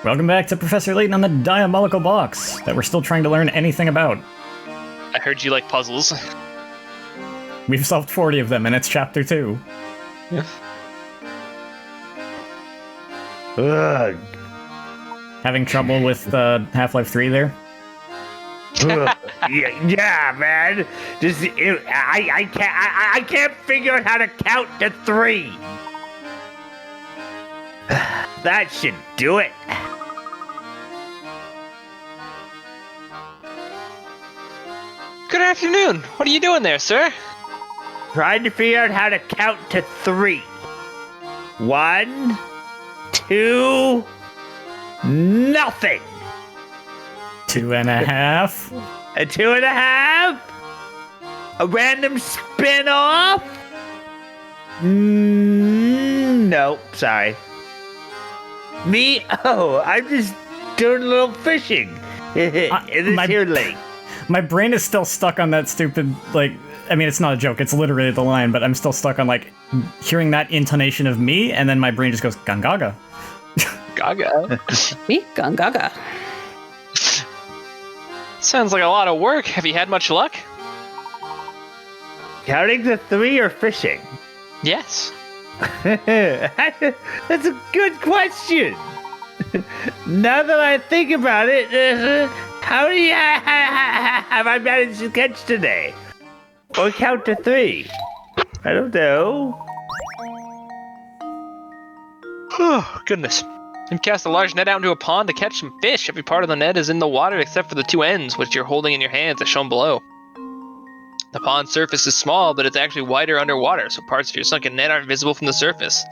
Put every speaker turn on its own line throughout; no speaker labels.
Welcome back to Professor Layton on the Diabolical box that we're still trying to learn anything about.
I heard you like puzzles.
We've solved 40 of them, and it's Chapter 2.
Yeah.
Ugh.
Having trouble with Half-Life 3 there?
Yeah, man. I can't figure out how to count to 3. That should do it.
Good afternoon. What are you doing there, sir?
Trying to figure out how to count to 3. 1, 2, nothing.
2.5.
A 2.5. A random spin-off. Nope, sorry. Me? Oh, I'm just doing a little fishing in this here lake.
My brain is still stuck on that stupid, like, I mean, it's not a joke, it's literally the line, but I'm still stuck on, like, hearing that intonation of me, and then my brain just goes, Gangaga.
Gaga.
Me? Gangaga.
Sounds like a lot of work. Have you had much luck?
Counting to 3 or fishing?
Yes.
That's a good question. Now that I think about it, how do you have I managed to catch today? Or count to 3? I don't know.
Oh, goodness. You cast a large net out into a pond to catch some fish. Every part of the net is in the water except for the 2 ends, which you're holding in your hands as shown below. The pond surface is small, but it's actually wider underwater, so parts of your sunken net aren't visible from the surface.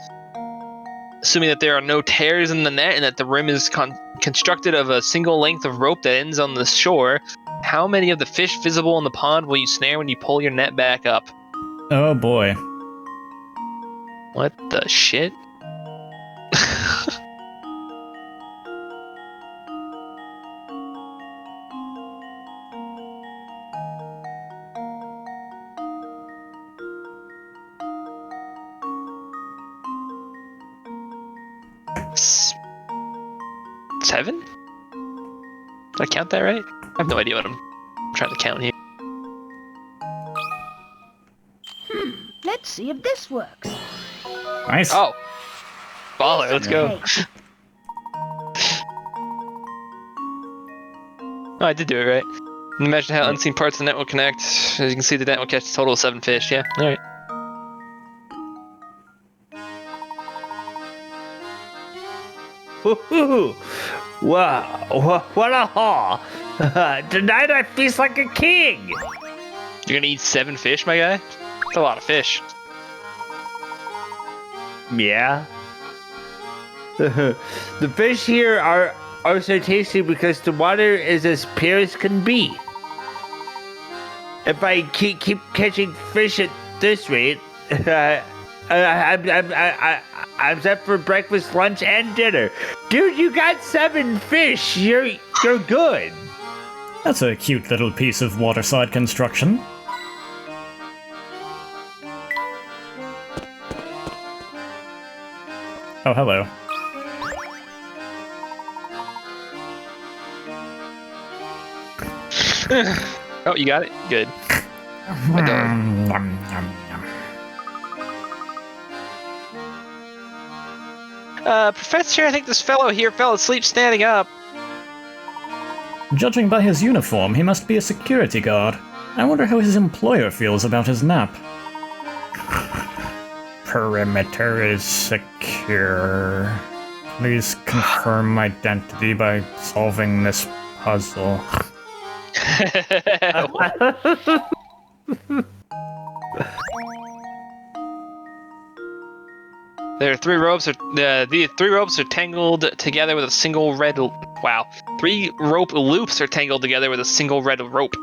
Assuming that there are no tears in the net and that the rim is constructed of a single length of rope that ends on the shore, how many of the fish visible in the pond will you snare when you pull your net back up?
Oh boy.
What the shit? Seven? Did I count that right? I have no idea what I'm trying to count here.
Let's see if this works.
Nice.
Oh! Baller, let's go.
Okay.
Oh, I did do it right. Imagine how unseen parts of the net will connect. As you can see, the net will catch a total of 7 fish. Yeah, alright.
Woohoo! Wow, what a haul! Tonight I feast like a king!
You're gonna eat 7 fish, my guy? That's a lot of fish.
Yeah. The fish here are so tasty because the water is as pure as can be. If I keep catching fish at this rate, I'm set for breakfast, lunch, and dinner. Dude, you got 7 fish. You're good.
That's a cute little piece of waterside construction. Oh, hello.
Oh, you got it? Good. My dog. Professor, I think this fellow here fell asleep standing up.
Judging by his uniform, he must be a security guard. I wonder how his employer feels about his nap. Perimeter is secure. Please confirm identity by solving this puzzle.
There are 3 ropes. The 3 ropes are tangled together with a single red. Wow, 3 rope loops are tangled together with a single red rope.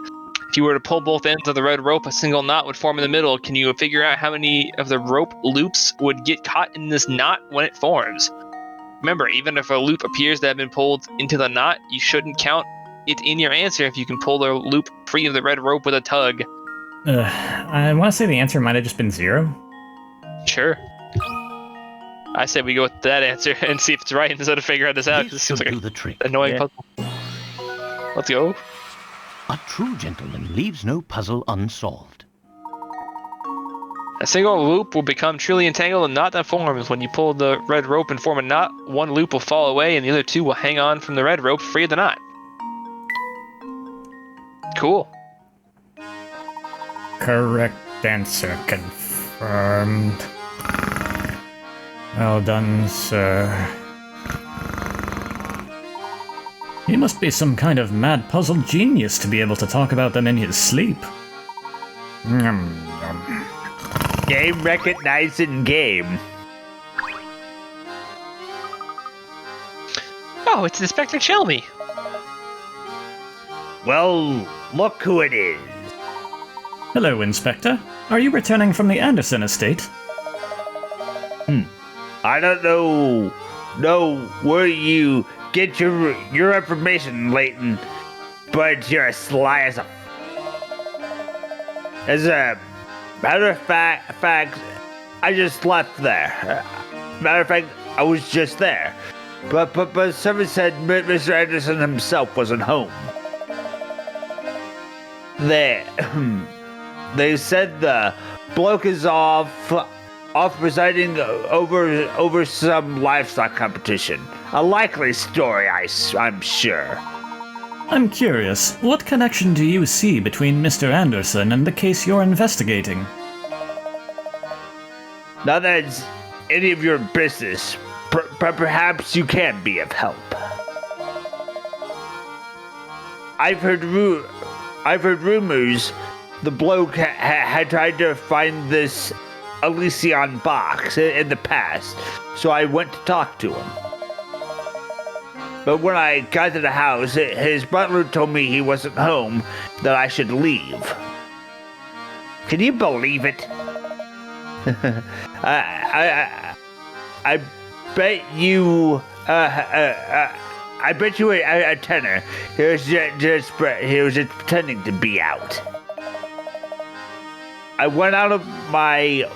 If you were to pull both ends of the red rope, a single knot would form in the middle. Can you figure out how many of the rope loops would get caught in this knot when it forms? Remember, even if a loop appears to have been pulled into the knot, you shouldn't count it in your answer if you can pull the loop free of the red rope with a tug.
I want to say the answer might have just been 0.
Sure. I say we go with that answer and see if it's right instead of figuring this out. 'Cause
This
it seems
should
like
do the trick.
an annoying
Yeah.
puzzle. Let's go.
A true gentleman leaves no puzzle unsolved.
A single loop will become truly entangled in a knot that forms. When you pull the red rope and form a knot, one loop will fall away and the other two will hang on from the red rope free of the knot. Cool.
Correct answer confirmed. Well done, sir. He must be some kind of mad puzzle genius to be able to talk about them in his sleep.
Game recognizing game.
Oh, it's Inspector Chelmy.
Well, look who it is.
Hello, Inspector. Are you returning from the Anderson estate?
I don't know where you get your information, Layton, but you're as sly as a. As a matter of fact, I just left there. Matter of fact, I was just there, but someone said Mr. Anderson himself wasn't home. They said the bloke is off presiding over some livestock competition. A likely story, I'm sure.
I'm curious, what connection do you see between Mr. Anderson and the case you're investigating?
Now that's any of your business, perhaps you can be of help. I've heard rumors the bloke had tried to find this Elysion box in the past, so I went to talk to him. But when I got to the house, his butler told me he wasn't home, that I should leave. Can you believe it? I bet you. I bet you a tenner. He was just pretending to be out. I went out of my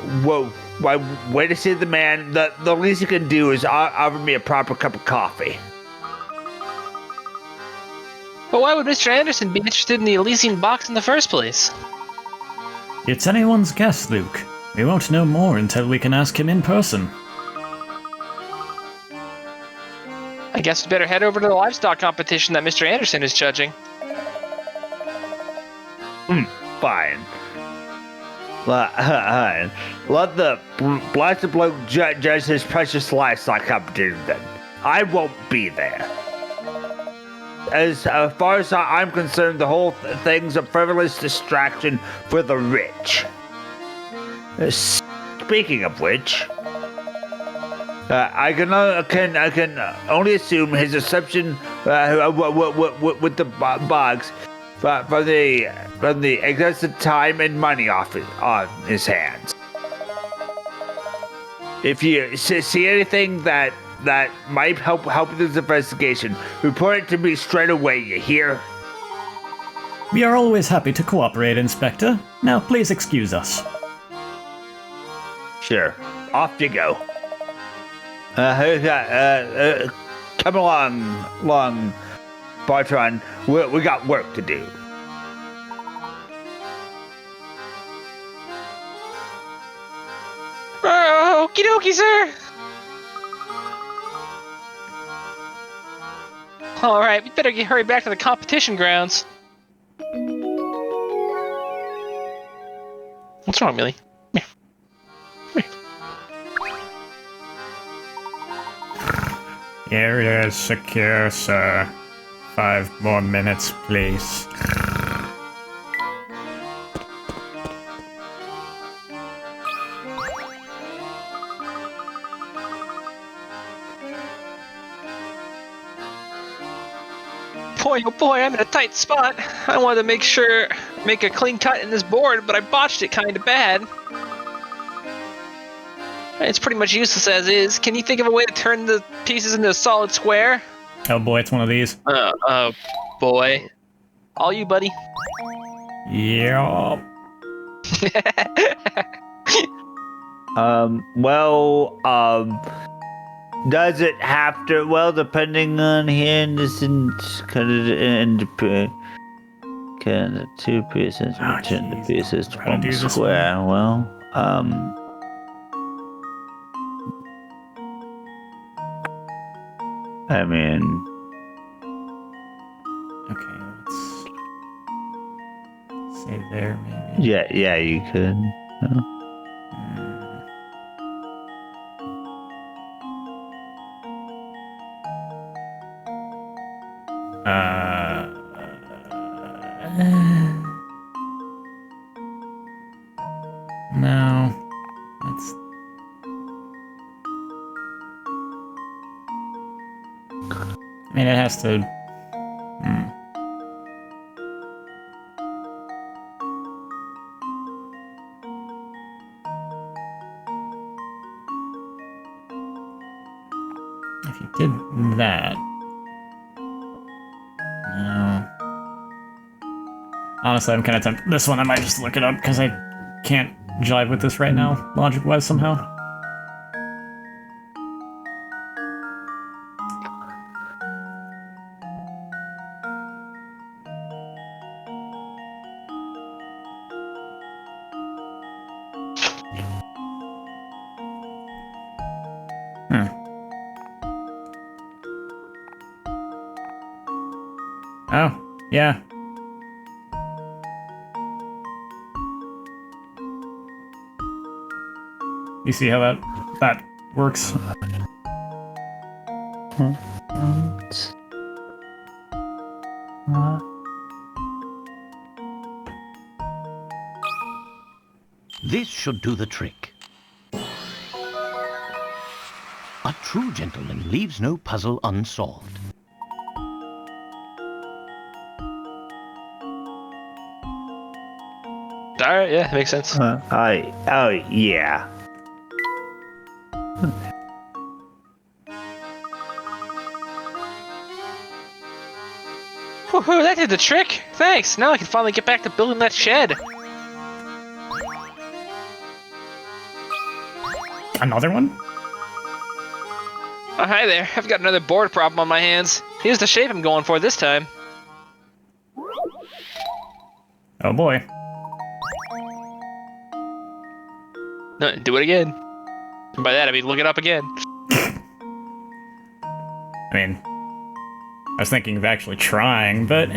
way to see the man. The least he can do is offer me a proper cup of coffee.
But why would Mr. Anderson be interested in the Elysian box in the first place?
It's anyone's guess, Luke. We won't know more until we can ask him in person.
I guess we better head over to the livestock competition that Mr. Anderson is judging.
Fine. Let the blasted bloke judge his precious livestock competition then. I won't be there. As far as I'm concerned, the whole thing's a frivolous distraction for the rich. Speaking of which, I can only assume his assumption with the box from the excessive time and money on his hands. If you see anything that might help this investigation, report it to me straight away, you hear?
We are always happy to cooperate, Inspector. Now, please excuse us.
Sure. Off you go. Come along, Bartron. We got work to do.
Okie dokie, sir. Alright, we better hurry back to the competition grounds. What's wrong, Millie?
Area is secure, sir. 5 more minutes, please.
Boy, oh boy, I'm in a tight spot. I wanted to make a clean cut in this board, but I botched it kinda bad. It's pretty much useless as is. Can you think of a way to turn the pieces into a solid square?
Oh boy, it's one of these.
Oh boy. All you, buddy.
Yup.
Does it have to? Well, depending on here, this kind of 2 pieces, return the pieces to
Trying to
one
do this
square. Well, I mean,
Okay, let's save there, maybe.
yeah, you could.
No. Let's. I mean, it has to. If you did that. No. Honestly, I'm kind of tempted. This one, I might just look it up because I can't jive with this right now, logic-wise, somehow. Oh, yeah. You see how that works?
This should do the trick. A true gentleman leaves no puzzle unsolved.
Alright, yeah, makes sense.
Yeah.
Woohoo, that did the trick! Thanks! Now I can finally get back to building that shed!
Another one?
Oh, hi there. I've got another board problem on my hands. Here's the shape I'm going for this time.
Oh boy.
No, do it again. And by that, I mean look it up again.
I mean, I was thinking of actually trying, but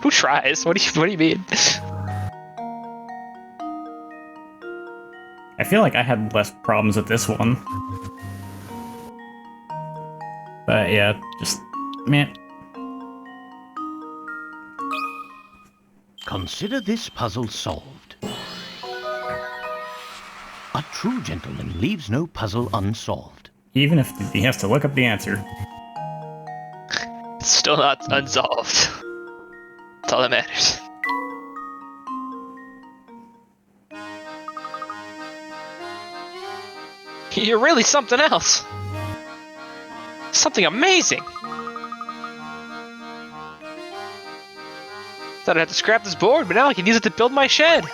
Who tries? What do you mean?
I feel like I had less problems with this one. But yeah, just, man.
Consider this puzzle solved. A true gentleman leaves no puzzle unsolved.
Even if he has to look up the answer.
It's still not unsolved. That's all that matters. You're really something else. Something amazing. Thought I'd have to scrap this board, but now I can use it to build my shed.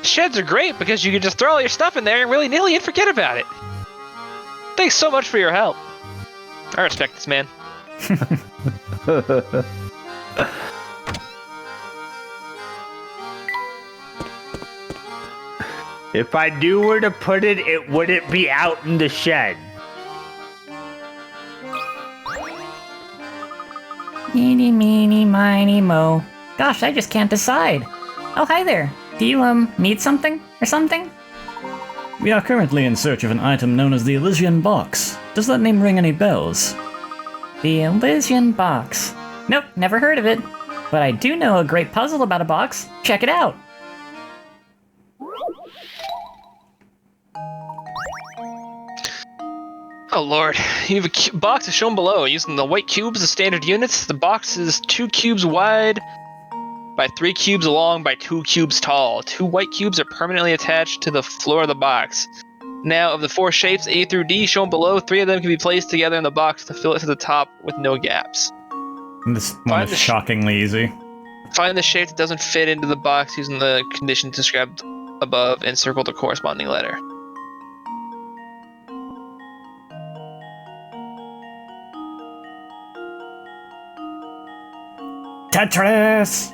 Sheds are great because you can just throw all your stuff in there and willy-nilly and forget about it. Thanks so much for your help. I respect this man.
If I knew where to put it, it wouldn't be out in the shed.
Eeny, meeny, miny, mo. Gosh, I just can't decide. Oh, hi there. Do you, need something or something?
We are currently in search of an item known as the Elysian Box. Does that name ring any bells?
The Elysian Box. Nope, never heard of it. But I do know a great puzzle about a box. Check it out.
Oh lord, you have a box as shown below. Using the white cubes as standard units, the box is 2 cubes wide by 3 cubes long by 2 cubes tall. 2 white cubes are permanently attached to the floor of the box. Now, of the 4 shapes A through D shown below, 3 of them can be placed together in the box to fill it to the top with no gaps.
This one is shockingly easy.
Find the shape that doesn't fit into the box using the condition described above and circle the corresponding letter.
Tetris!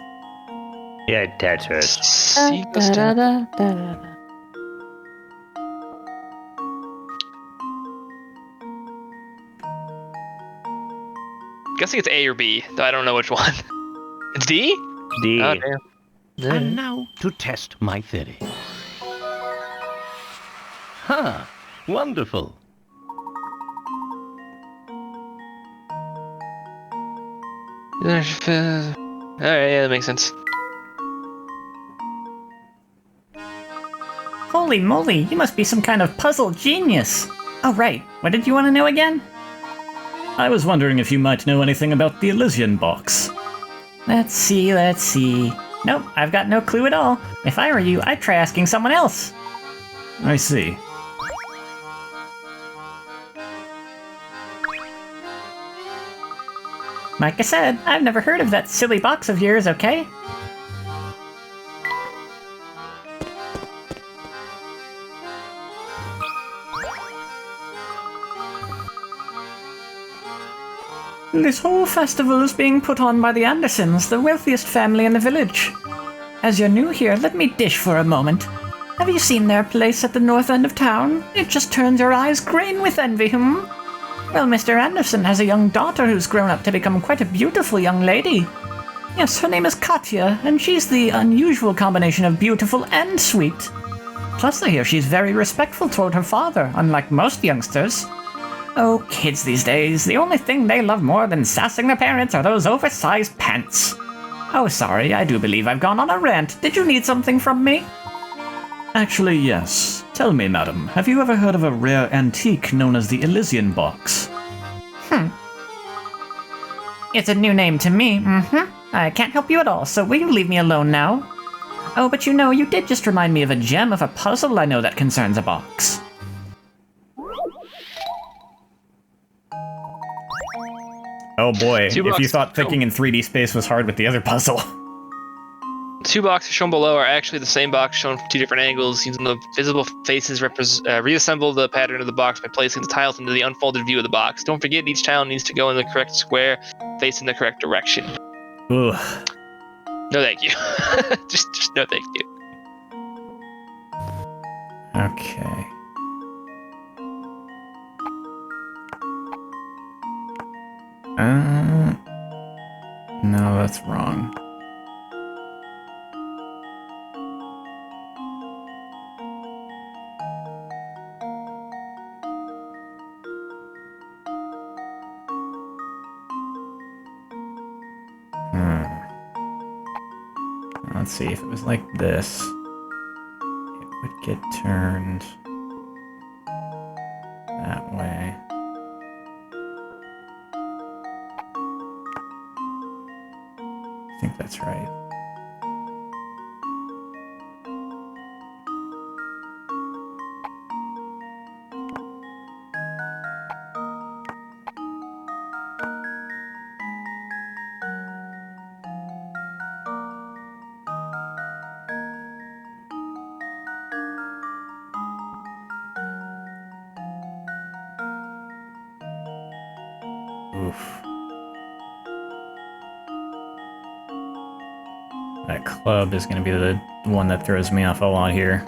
Yeah, Tetris.
Sequence to- Guessing it's A or B, though I don't know which one. It's D?
D.
Oh, damn.
And now to test my theory. Ha! Wonderful.
Alright, yeah, that makes sense.
Holy moly, you must be some kind of puzzle genius. Oh, right. What did you want to know again?
I was wondering if you might know anything about the Elysian box.
Let's see. Nope, I've got no clue at all. If I were you, I'd try asking someone else.
I see.
Like I said, I've never heard of that silly box of yours, okay? This whole festival is being put on by the Andersons, the wealthiest family in the village. As you're new here, let me dish for a moment. Have you seen their place at the north end of town? It just turns your eyes green with envy, Well, Mr. Anderson has a young daughter who's grown up to become quite a beautiful young lady. Yes, her name is Katya, and she's the unusual combination of beautiful and sweet. Plus, I hear she's very respectful toward her father, unlike most youngsters. Oh, kids these days, the only thing they love more than sassing their parents are those oversized pants. Oh, sorry, I do believe I've gone on a rant. Did you need something from me?
Actually, yes. Tell me, madam, have you ever heard of a rare antique known as the Elysian box?
It's a new name to me, I can't help you at all, so will you leave me alone now? Oh, but you know, you did just remind me of a gem of a puzzle I know that concerns a box.
Oh boy,
Two
if you
boxes.
thought thinking in 3D space was hard with the other puzzle.
Two boxes shown below are actually the same box shown from two different angles. Using the visible faces, reassemble the pattern of the box by placing the tiles into the unfolded view of the box. Don't forget, each tile needs to go in the correct square, facing the correct direction.
Ugh.
No thank you. just no thank you.
Okay. No, that's wrong. Let's see, if it was like this, it would get turned that way. I think that's right. Oof. That club is going to be the one that throws me off a lot here.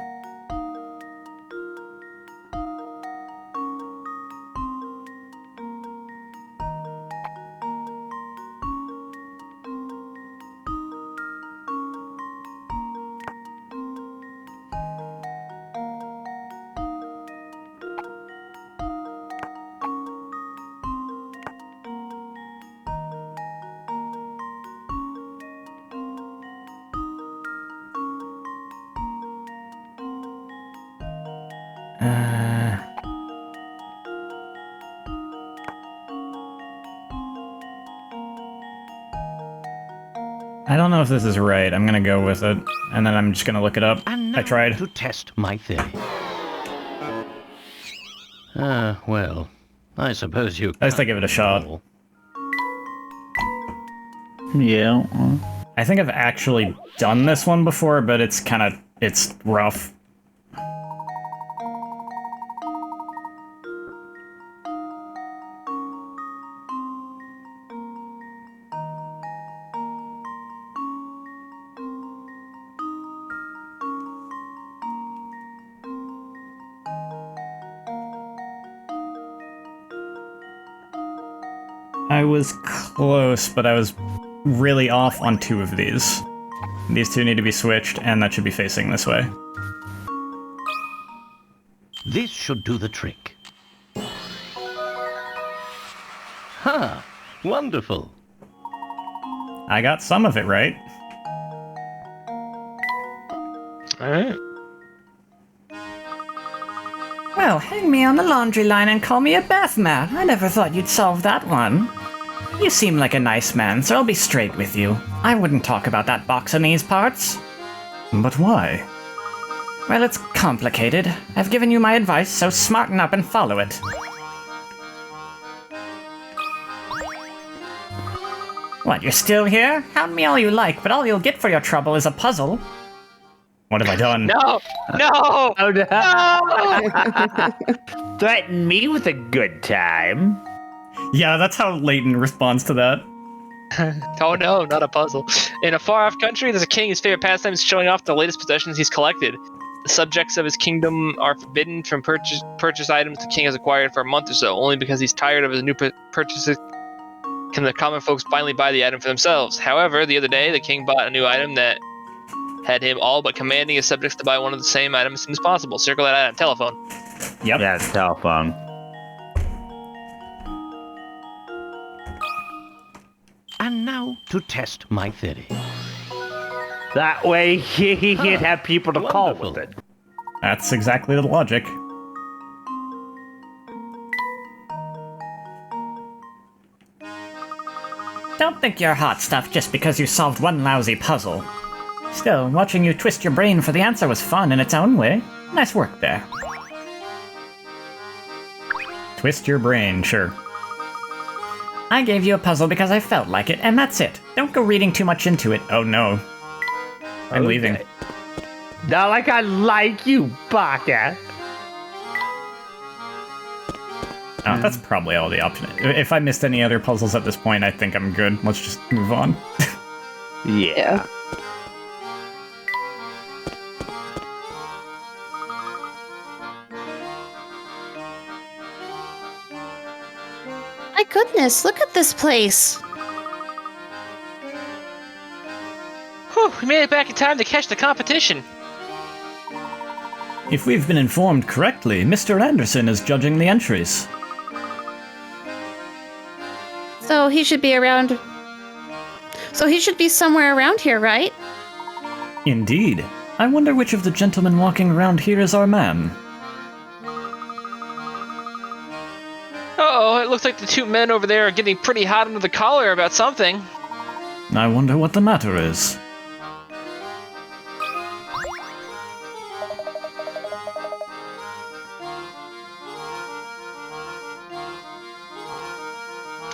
I don't know if this is right. I'm gonna go with it, and then I'm just gonna look it up.
And now
I tried.
to test my theory. Well, I suppose you.
I just give it a shot.
Yeah.
I think I've actually done this one before, but it's rough. I was close, but I was really off on 2 of these. These 2 need to be switched, and that should be facing this way.
This should do the trick. Ha! Wonderful.
I got some of it right.
Alright.
Well, hang me on the laundry line and call me a bath mat. I never thought you'd solve that one. You seem like a nice man, so I'll be straight with you. I wouldn't talk about that box in these parts.
But why?
Well, it's complicated. I've given you my advice, so smarten up and follow it. What, you're still here? Hound me all you like, but all you'll get for your trouble is a puzzle.
What have I done?
No! No!
Oh, no. Threaten me with a good time.
Yeah, that's how Layton responds to that.
Oh no, not a puzzle. In a far-off country, there's a king whose favorite pastime is showing off the latest possessions he's collected. The subjects of his kingdom are forbidden from purchase items the king has acquired for a month or so, only because he's tired of his new purchases. Can the common folks finally buy the item for themselves? However, the other day, the king bought a new item that had him all but commanding his subjects to buy one of the same item as soon as possible. Circle that item. Telephone.
Yep.
Yeah, it's telephone.
And now to test my theory.
That way he'd have people to call
Wonderful.
with it.
That's exactly the logic.
Don't think you're hot stuff just because you solved one lousy puzzle. Still, watching you twist your brain for the answer was fun in its own way. Nice work there.
Twist your brain, sure.
I gave you a puzzle because I felt like it, and that's it. Don't go reading too much into it.
Oh no. I'm leaving.
Not like I like you, Baka.
Oh, that's probably all the option. If I missed any other puzzles at this point, I think I'm good. Let's just move on.
Yeah.
My goodness, look at this place.
Whew, we made it back in time to catch the competition.
If we've been informed correctly, Mr. Anderson is judging the entries.
So he should be around. So he should be somewhere around here, right?
Indeed. I wonder which of the gentlemen walking around here is our man.
Uh-oh, it looks like the 2 men over there are getting pretty hot under the collar about something.
I wonder what the matter is.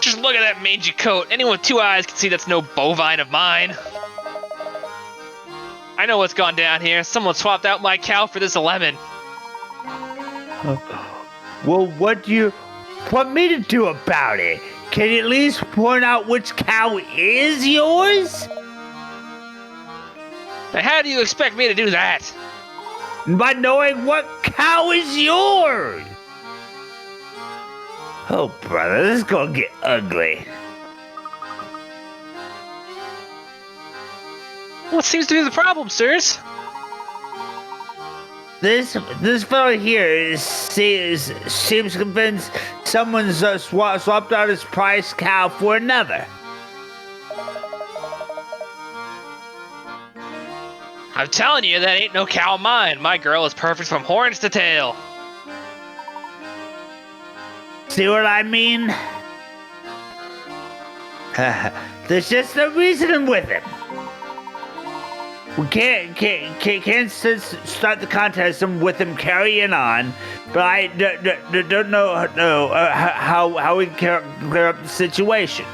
Just look at that mangy coat. Anyone with 2 eyes can see that's no bovine of mine. I know what's gone down here. Someone swapped out my cow for this lemon.
Well, what do you want me to do about it? Can you at least point out which cow is yours?
Now, how do you expect me to do that?
By knowing what cow is yours. Oh, brother, this is gonna get ugly.
What seems to be the problem, sirs?
This fellow here seems convinced someone's swapped out his prize cow for another.
I'm telling you, that ain't no cow of mine. My girl is perfect from horns to tail.
See what I mean? There's just no reasoning with him. We can't start the contest with him carrying on, but I don't know how we can clear up the situation.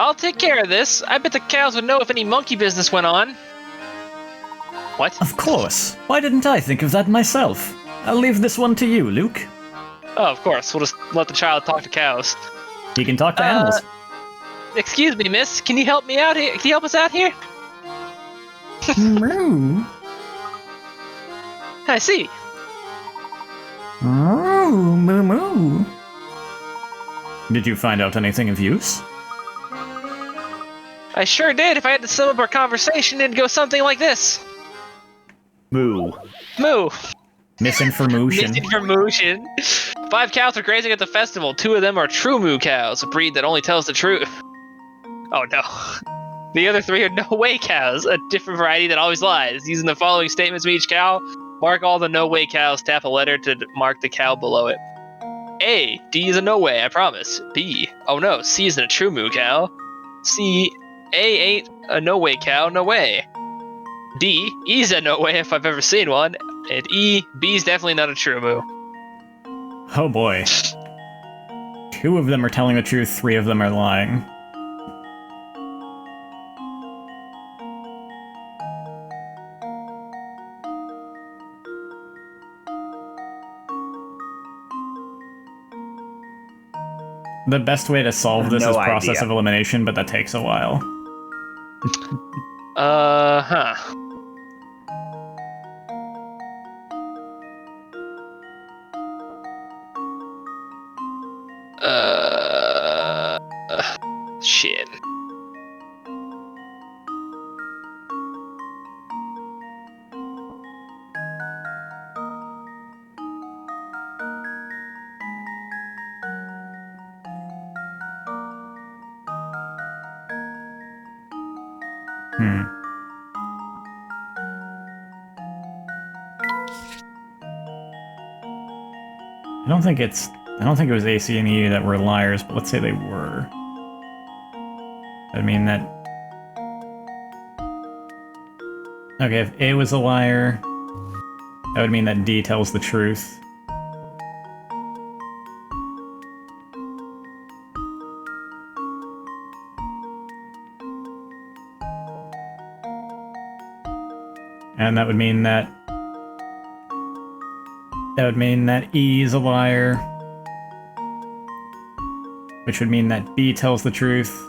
I'll take care of this. I bet the cows would know if any monkey business went on. What?
Of course. Why didn't I think of that myself? I'll leave this one to you, Luke.
Oh, of course. We'll just let the child talk to cows.
He can talk to animals.
Excuse me, miss. Can you help me out here? Can you help us out here?
Moo.
I see.
Oh, moo moo.
Did you find out anything of use?
I sure did. If I had to sum up our conversation, it'd go something like this.
Moo.
Moo.
Misinformation.
Misinformation. 5 cows are grazing at the festival. 2 of them are true moo cows, a breed that only tells the truth. Oh no. The other 3 are no-way cows, a different variety that always lies. Using the following statements from each cow, mark all the no-way cows, tap a letter to mark the cow below it. A. D is a no-way, I promise. B. Oh no, C isn't a true moo cow. C. A ain't a no-way cow, no way. D. E's a no-way if I've ever seen one. And E. B's definitely not a true moo.
Oh boy. 2 of them are telling the truth, 3 of them are lying. The best way to solve this
No
is process
idea.
of elimination, but that takes a while.
Huh. Shit.
I don't think it was AC and E that were liars, but let's say they were. I mean that... Okay, if A was a liar, that would mean that D tells the truth. And that would mean that... That would mean that E is a liar. Which would mean that B tells the truth.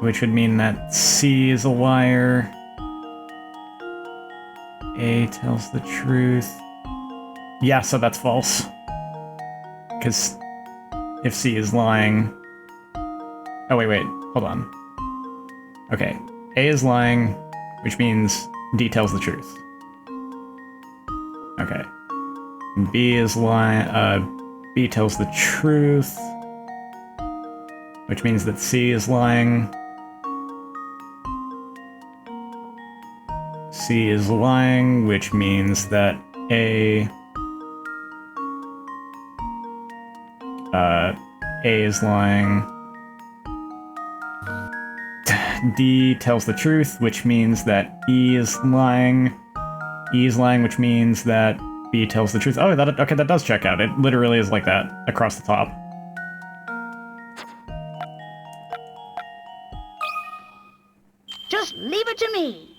Which would mean that C is a liar. A tells the truth. Yeah, so that's false. Because if C is lying... Oh, wait, hold on. Okay, A is lying, which means D tells the truth. Okay. B is lying, B tells the truth, which means that C is lying. C is lying, which means that A is lying. D tells the truth, which means that E is lying. E is lying, which means that B tells the truth. Oh, okay, that does check out. It literally is like that across the top.
Just leave it to me.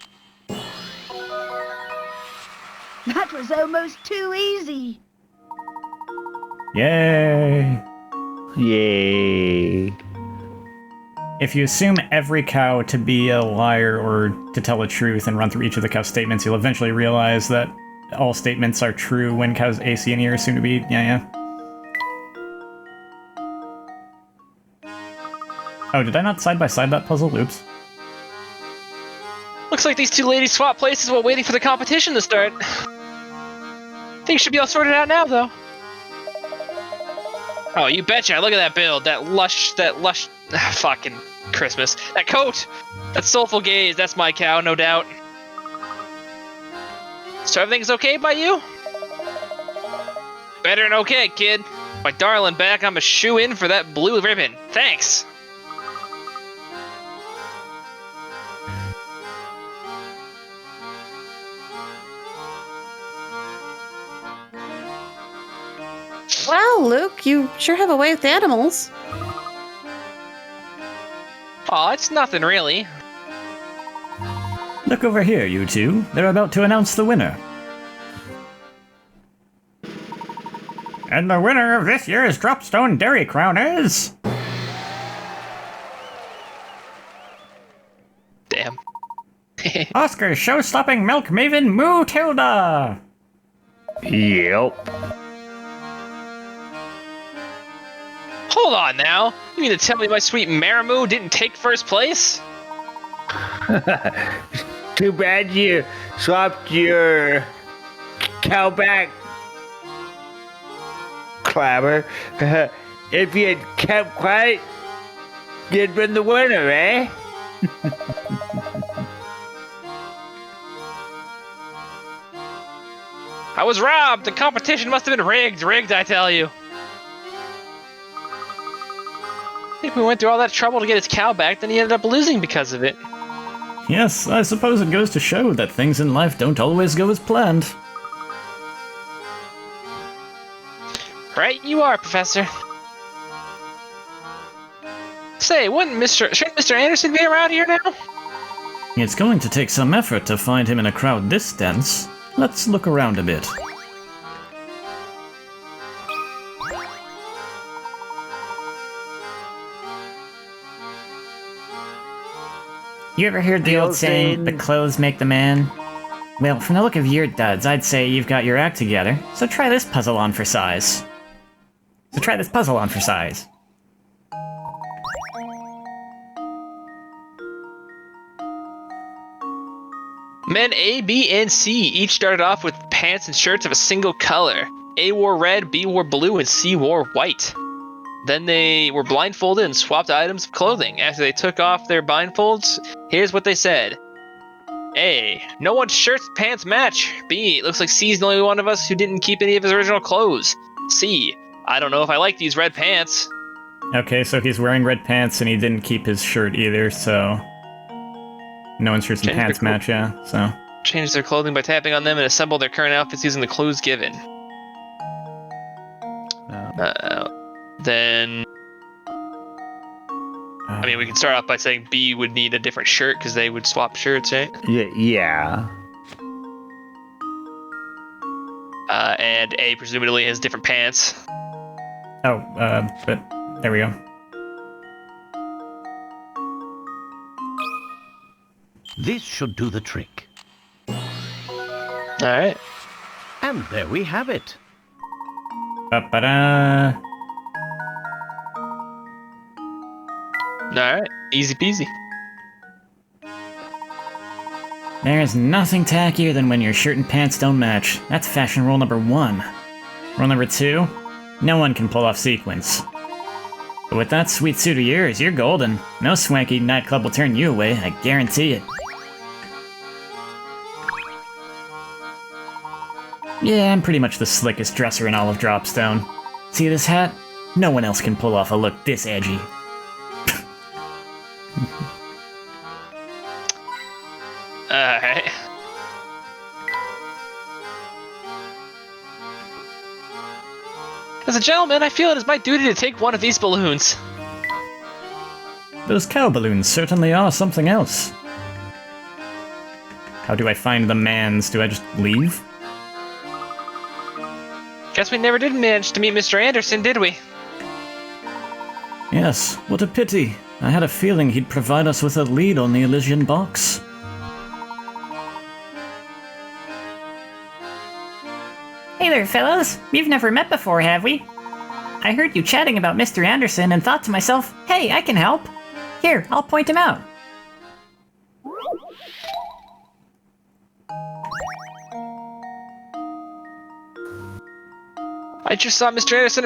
That was almost too easy.
Yay!
Yay.
If you assume every cow to be a liar or to tell the truth and run through each of the cow's statements, you'll eventually realize that all statements are true when cows A, C, and E are assumed to be. Yeah. Oh, did I not side-by-side that puzzle? Oops.
Looks like these 2 ladies swap places while waiting for the competition to start. Things should be all sorted out now, though. Oh, you betcha. Look at that build. That lush, fucking Christmas. That coat! That soulful gaze. That's my cow, no doubt. So everything's okay by you? Better than okay, kid. My darling back, I'm a shoe-in for that blue ribbon. Thanks!
Wow, Luke, you sure have a way with animals.
Oh, it's nothing really.
Look over here, you two. They're about to announce the winner. And the winner of this year's Dropstone Dairy Crown is...
Damn.
Oscar show-stopping milk maven Moo Tilda!
Yep.
Hold on now. You mean to tell me my sweet Maramoo didn't take first place?
Too bad you swapped your cow back, Clamor. If you had kept quiet, you'd been the winner, eh?
I was robbed. The competition must have been rigged. Rigged, I tell you. I think we went through all that trouble to get his cow back, then he ended up losing because of it.
Yes, I suppose it goes to show that things in life don't always go as planned.
Right you are, Professor. Say, shouldn't Mr. Anderson be around here now?
It's going to take some effort to find him in a crowd this dense. Let's look around a bit.
You ever heard the old saying, the clothes make the man? Well, from the look of your duds, I'd say you've got your act together, so try this puzzle on for size.
Men A, B, and C each started off with pants and shirts of a single color. A wore red, B wore blue, and C wore white. Then they were blindfolded and swapped items of clothing. After they took off their blindfolds, here's what they said. A, no one's shirts and pants match. B, it looks like C's the only one of us who didn't keep any of his original clothes. C, I don't know if I like these red pants.
Okay, so he's wearing red pants and he didn't keep his shirt either, so... No one's shirts and pants match, yeah, so...
Change their clothing by tapping on them and assemble their current outfits using the clues given. Then... I mean, we can start off by saying B would need a different shirt because they would swap shirts, right?
Yeah.
And A presumably has different pants.
Oh, but... There we go.
This should do the trick.
Alright.
And there we have it.
Ba-ba-da.
Alright. Easy peasy.
There's nothing tackier than when your shirt and pants don't match. That's fashion rule number 1.
Rule number 2, no one can pull off sequins. But with that sweet suit of yours, you're golden. No swanky nightclub will turn you away, I guarantee it. Yeah, I'm pretty much the slickest dresser in all of Dropstone. See this hat? No one else can pull off a look this edgy.
Alright. As a gentleman, I feel it is my duty to take one of these balloons.
Those cow balloons certainly are something else. How do I find the mans? Do I just leave?
Guess we never did manage to meet Mr. Anderson, did we?
Yes, what a pity. I had a feeling he'd provide us with a lead on the Elysian box.
Hey there, fellows. We've never met before, have we? I heard you chatting about Mr. Anderson and thought to myself, hey, I can help. Here, I'll point him out.
I just saw Mr. Anderson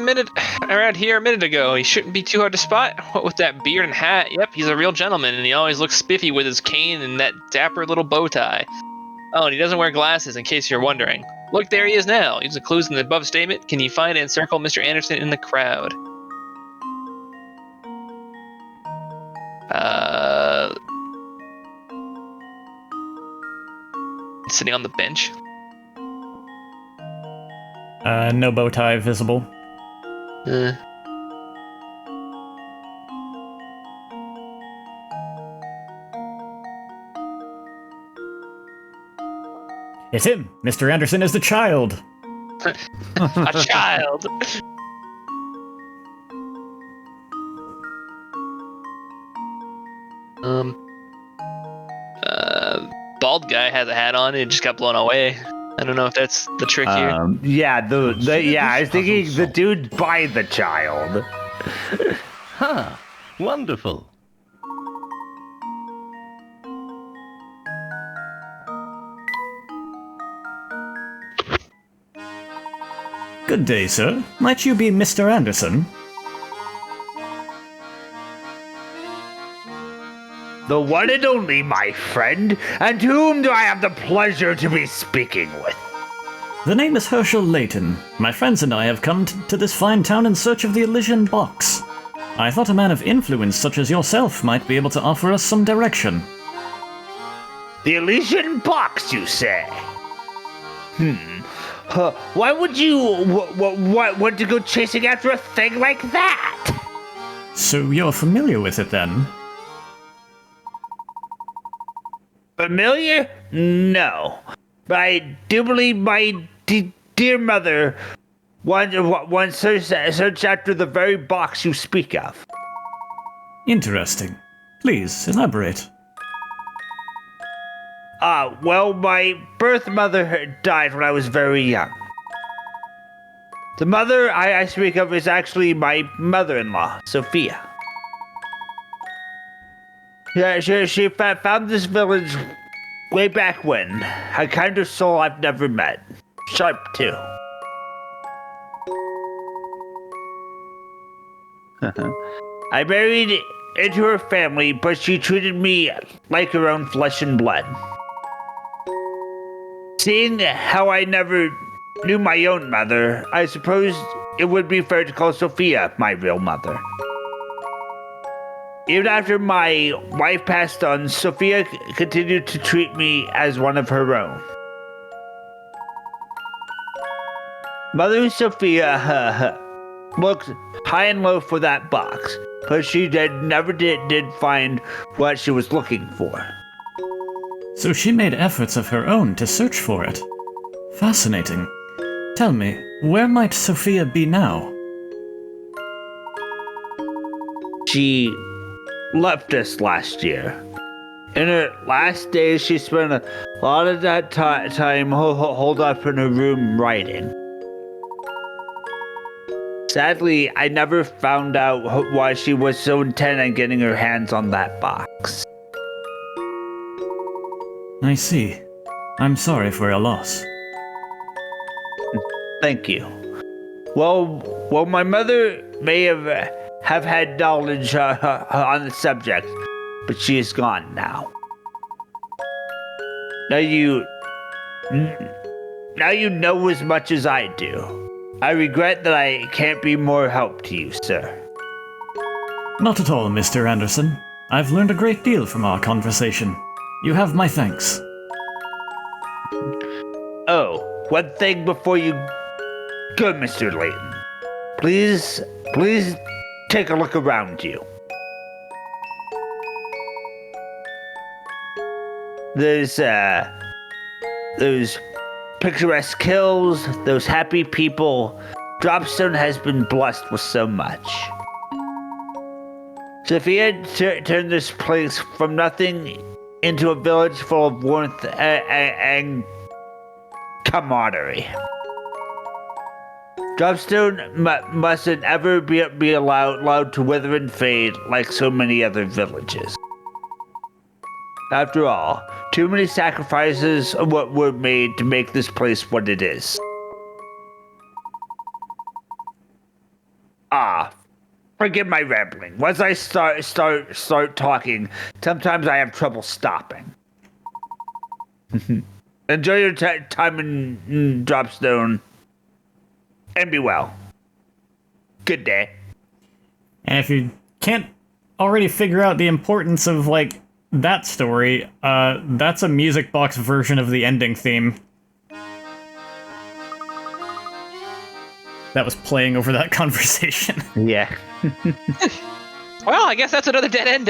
around here a minute ago. He shouldn't be too hard to spot. What with that beard and hat? Yep, he's a real gentleman, and he always looks spiffy with his cane and that dapper little bow tie. Oh, and he doesn't wear glasses, in case you're wondering. Look, there he is now. Use the clues in the above statement. Can you find and encircle Mr. Anderson in the crowd? Sitting on the bench.
No bow tie visible. It's him! Mr. Anderson is the child!
A child. Bald guy has a hat on and just got blown away. I don't know if that's the trick here.
I was thinking the dude by the child.
Huh. Wonderful.
Good day, sir. Might you be Mr. Anderson?
The one and only, my friend, and to whom do I have the pleasure to be speaking with?
The name is Herschel Layton. My friends and I have come to this fine town in search of the Elysian Box. I thought a man of influence such as yourself might be able to offer us some direction.
The Elysian Box, you say? Why would you want to go chasing after a thing like that?
So you're familiar with it then?
Familiar? No. But I do believe my dear mother once searched after the very box you speak of.
Interesting. Please, elaborate.
Well, my birth mother died when I was very young. The mother I speak of is actually my mother-in-law, Sophia. Yeah, she found this village way back when. A kind of soul I've never met. Sharp, too. I married into her family, but she treated me like her own flesh and blood. Seeing how I never knew my own mother, I suppose it would be fair to call Sophia my real mother. Even after my wife passed on, Sophia continued to treat me as one of her own. Mother Sophia looked high and low for that box, but she never did find what she was looking for.
So she made efforts of her own to search for it. Fascinating. Tell me, where might Sophia be now?
She left us last year. In her last days, she spent a lot of that time holed up in her room writing. Sadly, I never found out why she was so intent on getting her hands on that box.
I see. I'm sorry for your loss.
Thank you. Well, my mother may have had knowledge on the subject, but she is gone now. Now you know as much as I do. I regret that I can't be more help to you, sir.
Not at all, Mr. Anderson. I've learned a great deal from our conversation. You have my thanks.
Oh, one thing before you go, Mr. Layton. Please take a look around you. There's those picturesque hills, those happy people. Dropstone has been blessed with so much. Sophia turned this place from nothing into a village full of warmth and camaraderie. Dropstone mustn't ever be allowed to wither and fade like so many other villages. After all, too many sacrifices were made to make this place what it is. Forgive my rambling. Once I start talking, sometimes I have trouble stopping. Enjoy your time in Dropstone, and be well. Good day.
And if you can't already figure out the importance of, like, that story, that's a music box version of the ending theme. That was playing over that conversation.
Yeah.
Well, I guess that's another dead end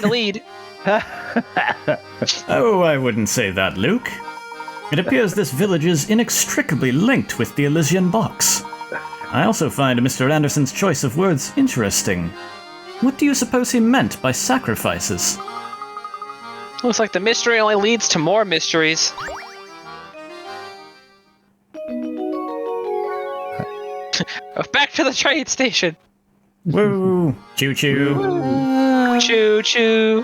lead.
Oh, I wouldn't say that, Luke. It appears this village is inextricably linked with the Elysian box. I also find Mr. Anderson's choice of words interesting. What do you suppose he meant by sacrifices?
Looks like the mystery only leads to more mysteries. Back to the train station.
Woo! Choo-choo.
Choo-choo.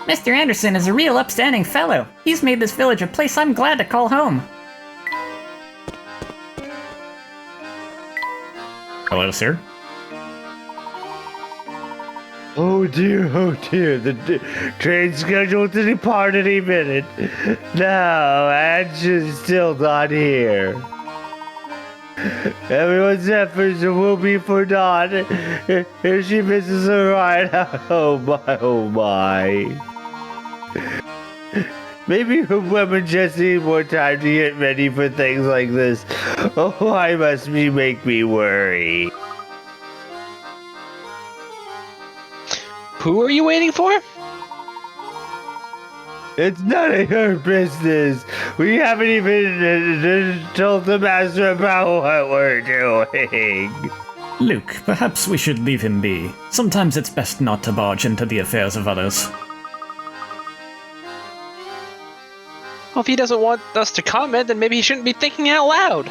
Mr. Anderson is a real upstanding fellow. He's made this village a place I'm glad to call home.
Hello, sir.
Oh dear, the train's scheduled to depart any minute. No, Anstca's still not here. Everyone's efforts will be for naught if she misses a ride. Oh my. Maybe women just need more time to get ready for things like this. Oh, why must she make me worry?
Who are you waiting for?
It's none of your business. We haven't even told the master about what we're doing.
Luke, perhaps we should leave him be. Sometimes it's best not to barge into the affairs of others.
Well, if he doesn't want us to comment, then maybe he shouldn't be thinking out loud.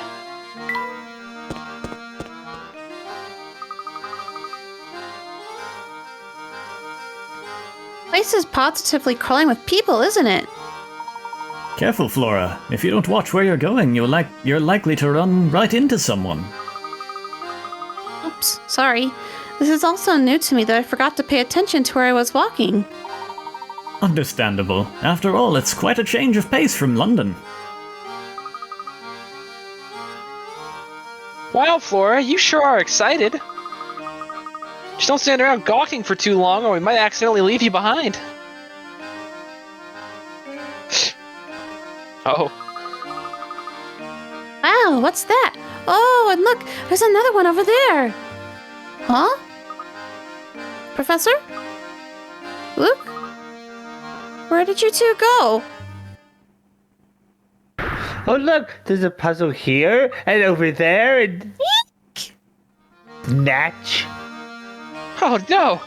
Place is positively crawling with people, isn't it?
Careful, Flora. If you don't watch where you're going, you're likely to run right into someone.
Oops, sorry. This is also new to me that I forgot to pay attention to where I was walking.
Understandable. After all, it's quite a change of pace from London.
Wow, Flora, you sure are excited. Just don't stand around gawking for too long, or we might accidentally leave you behind. Oh.
Wow, what's that? Oh, and look, there's another one over there. Huh? Professor? Luke? Where did you two go?
Oh look, there's a puzzle here and over there and... Natch.
Oh no!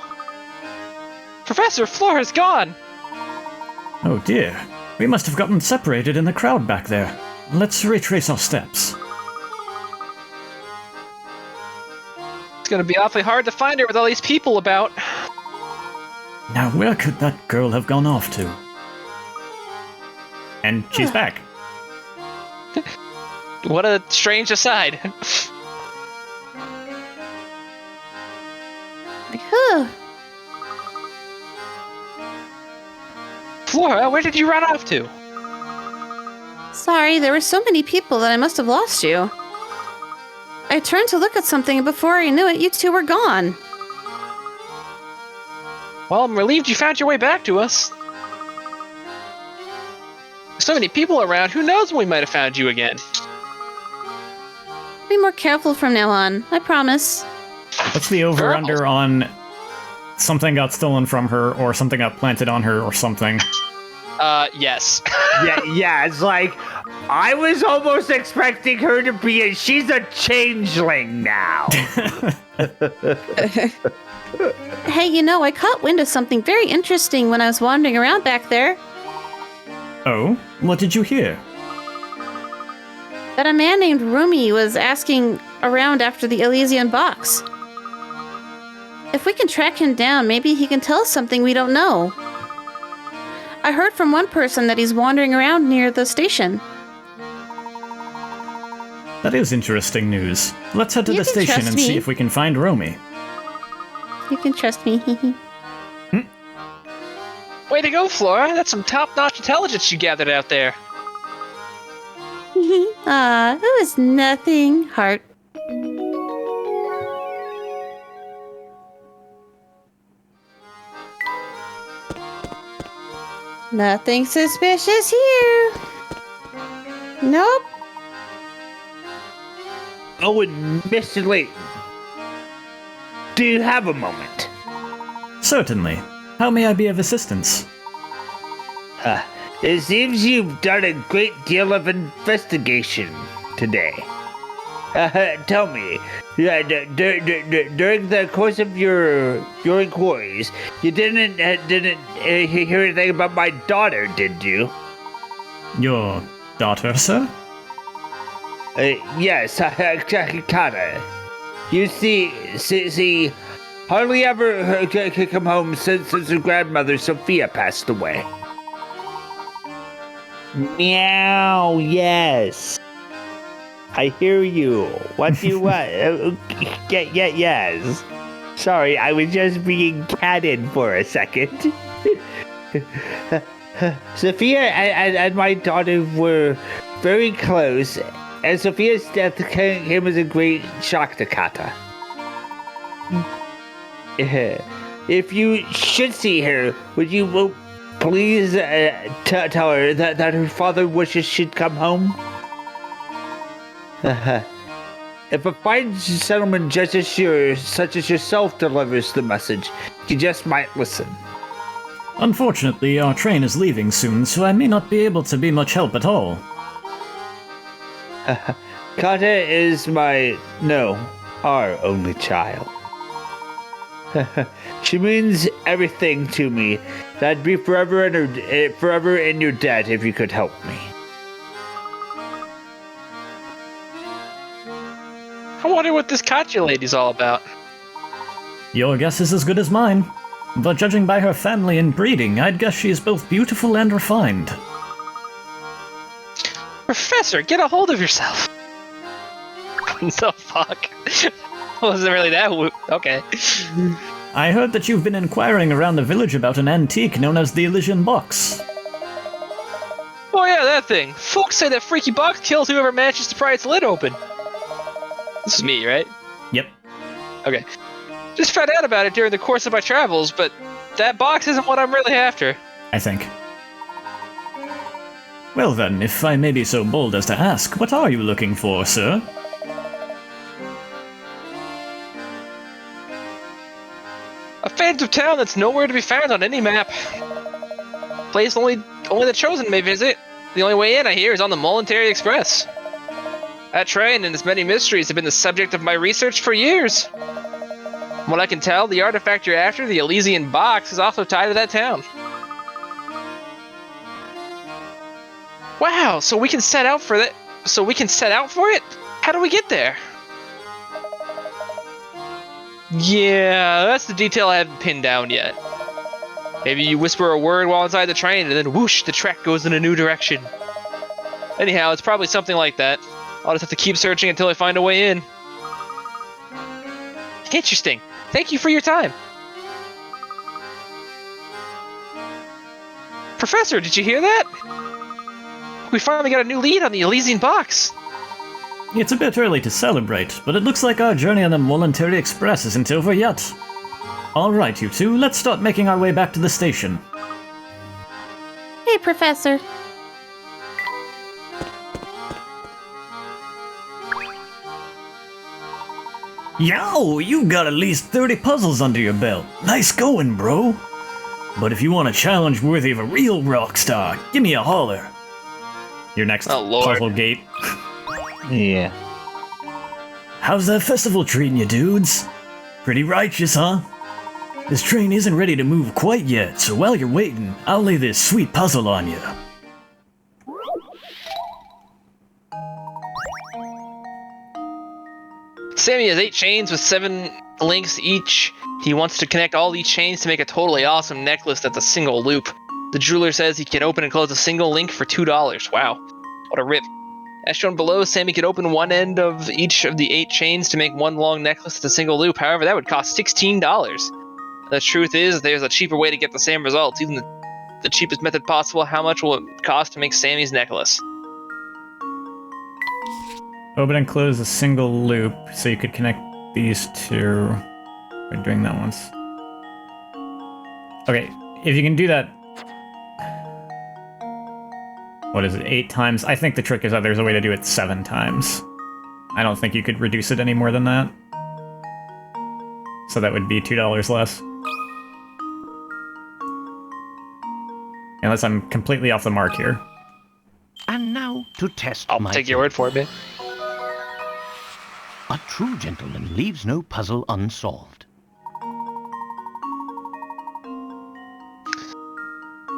Professor, Flora's gone!
Oh dear. We must have gotten separated in the crowd back there. Let's retrace our steps.
It's gonna be awfully hard to find her with all these people about.
Now where could that girl have gone off to? And she's back.
What a strange aside.
Whew.
Flora, where did you run off to?
Sorry, there were so many people that I must have lost you. I turned to look at something and before I knew it, you two were gone.
Well, I'm relieved you found your way back to us. So many people around, who knows when we might have found you again.
Be more careful from now on, I promise.
What's the over-under on something got stolen from her, or something got planted on her, or something?
Yes.
Yeah, it's like, I was almost expecting her to be she's a changeling now.
Hey, you know, I caught wind of something very interesting when I was wandering around back there.
Oh? What did you hear?
That a man named Rumi was asking around after the Elysian box. If we can track him down, maybe he can tell us something we don't know. I heard from one person that he's wandering around near the station.
That is interesting news. Let's head to
You
the
can
station
trust
and
me.
see if we can find Romy.
You can trust me.
Way to go, Flora. That's some top-notch intelligence you gathered out there.
Ah, it was nothing, heart. Nothing suspicious here. Nope.
Oh, and Mr. Layton, do you have a moment?
Certainly. How may I be of assistance?
It seems you've done a great deal of investigation today. Tell me, during the course of your inquiries, you didn't hear anything about my daughter, did you?
Your daughter, sir?
Yes, Kata. You see, hardly ever could come home since her grandmother Sophia passed away. Meow, yes. I hear you. What do you want? Yes. Sorry, I was just being catted for a second. Sophia and my daughter were very close, and Sophia's death came as a great shock to Kata. If you should see her, would you please tell her that her father wishes she'd come home? If a fine gentleman such as yourself delivers the message, you just might listen.
Unfortunately, our train is leaving soon, so I may not be able to be much help at all.
Kata is our only child. She means everything to me. I'd be forever in your debt if you could help me.
I wonder what this Katya lady's all about.
Your guess is as good as mine. But judging by her family and breeding, I'd guess she is both beautiful and refined.
Professor, get a hold of yourself. So fuck. Wasn't really that okay.
I heard that you've been inquiring around the village about an antique known as the Elysian Box.
Oh yeah, that thing. Folks say that freaky box kills whoever manages to pry its lid open. This is me, right?
Yep.
Okay. Just found out about it during the course of my travels, but that box isn't what I'm really after.
I think. Well then, if I may be so bold as to ask, what are you looking for, sir?
A phantom town that's nowhere to be found on any map. Place only the chosen may visit. The only way in, I hear, is on the Voluntary Express. That train and its many mysteries have been the subject of my research for years. From what I can tell, the artifact you're after, the Elysian Box, is also tied to that town. Wow, so we can set out for it? How do we get there? Yeah, that's the detail I haven't pinned down yet. Maybe you whisper a word while inside the train, and then whoosh, the track goes in a new direction. Anyhow, it's probably something like that. I'll just have to keep searching until I find a way in. Interesting. Thank you for your time. Professor, did you hear that? We finally got a new lead on the Elysian Box.
It's a bit early to celebrate, but it looks like our journey on the Voluntary Express isn't over yet. Alright, you two, let's start making our way back to the station.
Hey, Professor.
Yow, you've got at least 30 puzzles under your belt. Nice going, bro. But if you want a challenge worthy of a real rock star, give me a holler. Your next puzzle gate.
Yeah.
How's that festival treating you, dudes? Pretty righteous, huh? This train isn't ready to move quite yet, so while you're waiting, I'll lay this sweet puzzle on you.
Sammy has 8 chains with 7 links each. He wants to connect all these chains to make a totally awesome necklace that's a single loop. The jeweler says he can open and close a single link for $2. Wow, what a rip. As shown below, Sammy could open one end of each of the 8 chains to make one long necklace with a single loop. However, that would cost $16. The truth is, there's a cheaper way to get the same results. Even the cheapest method possible, how much will it cost to make Sammy's necklace?
Open and close a single loop, so you could connect these two by doing that once. Okay, if you can do that... What is it, 8 times? I think the trick is that there's a way to do it 7 times. I don't think you could reduce it any more than that. So that would be $2 less. Unless I'm completely off the mark here.
And now to test
I'll
my
take your word for it, man.
A true gentleman leaves no puzzle unsolved.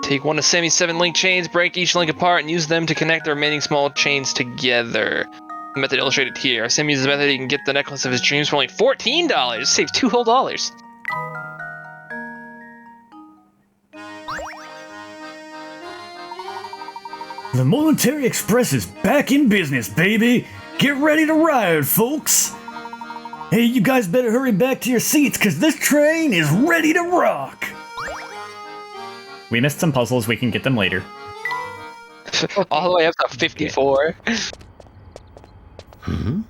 Take one of Sammy's 7 link chains, break each link apart, and use them to connect the remaining small chains together. The method illustrated here. Sammy uses the method, he can get the necklace of his dreams for only $14. Save $2 whole.
The Monetary Express is back in business, baby! Get ready to ride, folks! Hey, you guys better hurry back to your seats, cause this train is ready to rock! We missed some puzzles, we can get them later.
All the way up to 54.
Hmm?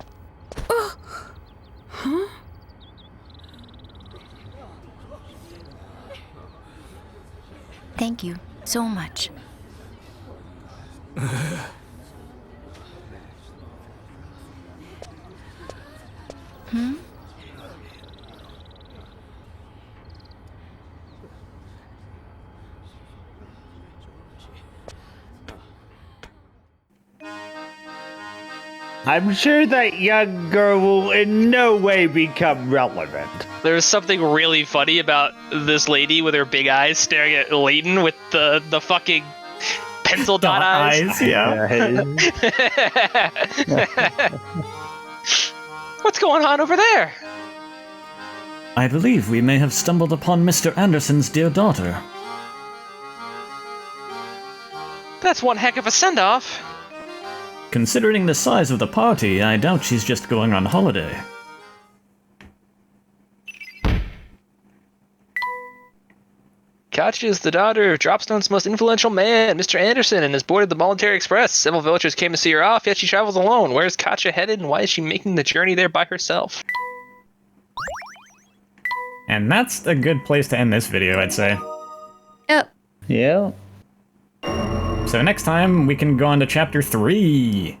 Thank you so much. Hmm?
I'm sure that young girl will in no way become relevant.
There's something really funny about this lady with her big eyes staring at Layton with the fucking pencil dot eyes.
Yeah.
What's going on over there?
I believe we may have stumbled upon Mr. Anderson's dear daughter.
That's one heck of a send-off.
Considering the size of the party, I doubt she's just going on holiday.
Katja is the daughter of Dropstone's most influential man, Mr. Anderson, and has boarded the Voluntary Express. Several villagers came to see her off, yet she travels alone. Where is Katja headed, and why is she making the journey there by herself?
And that's a good place to end this video, I'd say.
Yep.
Yeah.
So next time, we can go on to Chapter 3.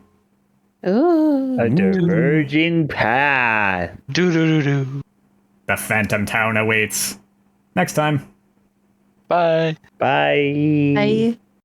Ooh.
A diverging path.
Do-do-do-do.
The Phantom Town awaits. Next time.
Bye.
Bye.
Bye.